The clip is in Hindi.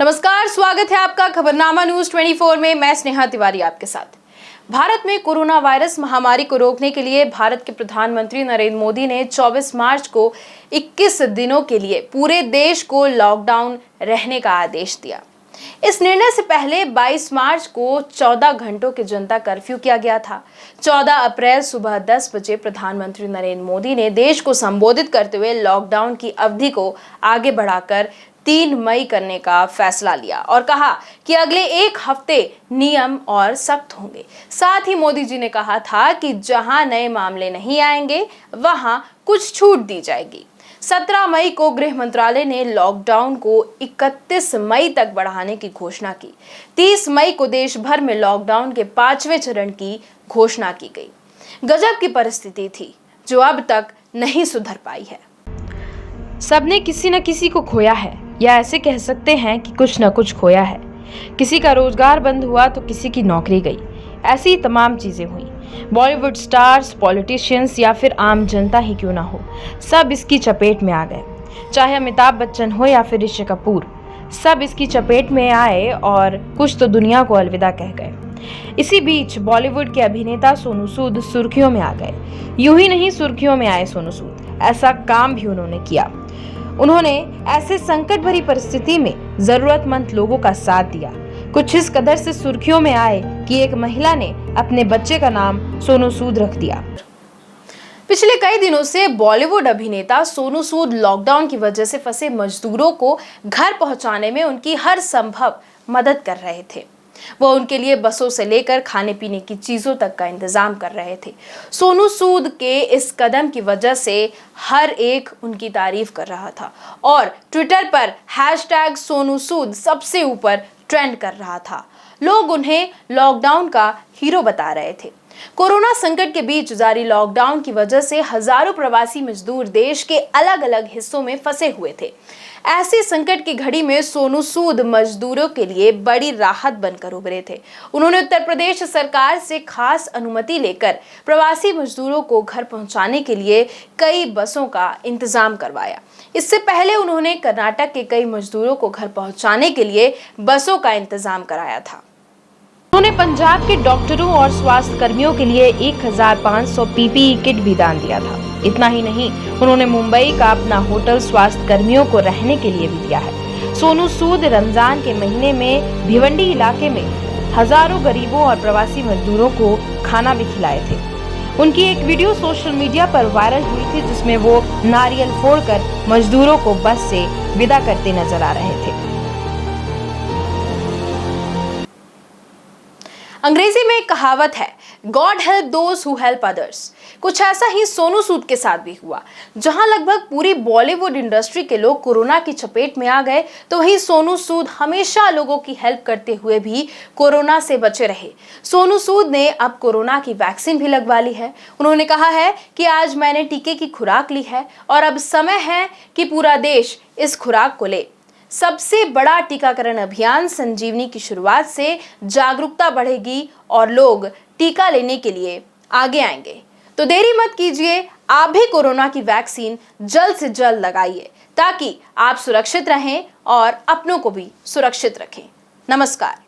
नमस्कार, स्वागत है आपका खबरनामा न्यूज 24 में। मैं स्नेहा तिवारी आपके साथ। भारत में कोरोना वायरस महामारी को रोकने के लिए भारत के प्रधानमंत्री नरेंद्र मोदी ने 24 मार्च को 21 दिनों के लिए पूरे देश को लॉकडाउन रहने का आदेश दिया। इस निर्णय से पहले 22 मार्च को 14 घंटों के जनता कर्फ्यू किया गया था। 14 अप्रैल सुबह 10 बजे प्रधानमंत्री नरेंद्र मोदी ने देश को संबोधित करते हुए लॉकडाउन की अवधि को आगे बढ़ाकर 3 मई करने का फैसला लिया और कहा कि अगले एक हफ्ते नियम और सख्त होंगे। साथ ही मोदी जी ने कहा था कि जहां नए मामले नहीं आएंगे वहां कुछ छूट दी जाएगी। 17 मई को गृह मंत्रालय ने लॉकडाउन को 31 मई तक बढ़ाने की घोषणा की। 30 मई को देश भर में लॉकडाउन के 5वें चरण की घोषणा की गई। गजब की परिस्थिति थी जो अब तक नहीं सुधर पाई है। सबने किसी न किसी को खोया है, या ऐसे कह सकते हैं कि कुछ न कुछ खोया है। किसी का रोजगार बंद हुआ तो किसी की नौकरी गई। ऐसी तमाम चीजें हुई। बॉलीवुड स्टार्स, पॉलिटिशियंस या फिर आम जनता ही क्यों ना हो, सब इसकी चपेट में आ गए। चाहे अमिताभ बच्चन हो या फिर ऋषि कपूर, सब इसकी चपेट में आए और कुछ तो दुनिया को अलविदा कह गए। इसी बीच बॉलीवुड के अभिनेता सोनू सूद सुर्खियों में आ गए। यूं ही नहीं सुर्खियों में आए सोनू सूद, ऐसा काम भी उन्होंने किया। उन्होंने ऐसे संकट भरी परिस्थिति में जरूरतमंद लोगों का साथ दिया। कुछ इस कदर से सुर्खियों में आए कि एक महिला ने अपने बच्चे का नाम सोनू सूद रख दिया। पिछले कई दिनों से बॉलीवुड अभिनेता सोनू सूद लॉकडाउन की वजह से फंसे मजदूरों को घर पहुंचाने में उनकी हर संभव मदद कर रहे थे। वो उनके लिए बसों से लेकर खाने पीने की चीजों तक का इंतजाम कर रहे थे। सोनू सूद के इस कदम की वजह से हर एक उनकी तारीफ कर रहा था और ट्विटर पर हैशटैग सोनू सूद सबसे ऊपर ट्रेंड कर रहा था। लोग उन्हें लॉकडाउन का हीरो बता रहे थे। कोरोना संकट के बीच जारी लॉकडाउन की वजह से हजारों प्रवासी मजदूर देश के अलग अलग हिस्सों में फंसे हुए थे। ऐसी संकट की घड़ी में सोनू सूद मजदूरों के लिए बड़ी राहत बनकर उभरे थे। उन्होंने उत्तर प्रदेश सरकार से खास अनुमति लेकर प्रवासी मजदूरों को घर पहुंचाने के लिए कई बसों का इंतजाम करवाया। इससे पहले उन्होंने कर्नाटक के कई मजदूरों को घर पहुंचाने के लिए बसों का इंतजाम कराया था। उन्होंने पंजाब के डॉक्टरों और स्वास्थ्य कर्मियों के लिए 1500 पीपीई किट भी दान दिया था। इतना ही नहीं, उन्होंने मुंबई का अपना होटल स्वास्थ्य कर्मियों को रहने के लिए भी दिया है। सोनू सूद रमजान के महीने में भिवंडी इलाके में हजारों गरीबों और प्रवासी मजदूरों को खाना भी खिलाए थे। उनकी एक वीडियो सोशल मीडिया पर वायरल हुई थी जिसमें वो नारियल फोड़कर मजदूरों को बस से विदा करते नजर आ रहे थे। अंग्रेजी में एक कहावत है, God help those who help others. कुछ ऐसा ही सोनू सूद के साथ भी हुआ। जहां लगभग पूरी बॉलीवुड इंडस्ट्री के लोग कोरोना की चपेट में आ गए, तो वहीं सोनू सूद हमेशा लोगों की हेल्प करते हुए भी कोरोना से बचे रहे। सोनू सूद ने अब कोरोना की वैक्सीन भी लगवा ली है। उन्होंने कहा है कि आज मैंने टीके की खुराक ली है और अब समय है कि पूरा देश इस खुराक को ले। सबसे बड़ा टीकाकरण अभियान संजीवनी की शुरुआत से जागरूकता बढ़ेगी और लोग टीका लेने के लिए आगे आएंगे। तो देरी मत कीजिए, आप भी कोरोना की वैक्सीन जल्द से जल्द लगाइए ताकि आप सुरक्षित रहें और अपनों को भी सुरक्षित रखें। नमस्कार।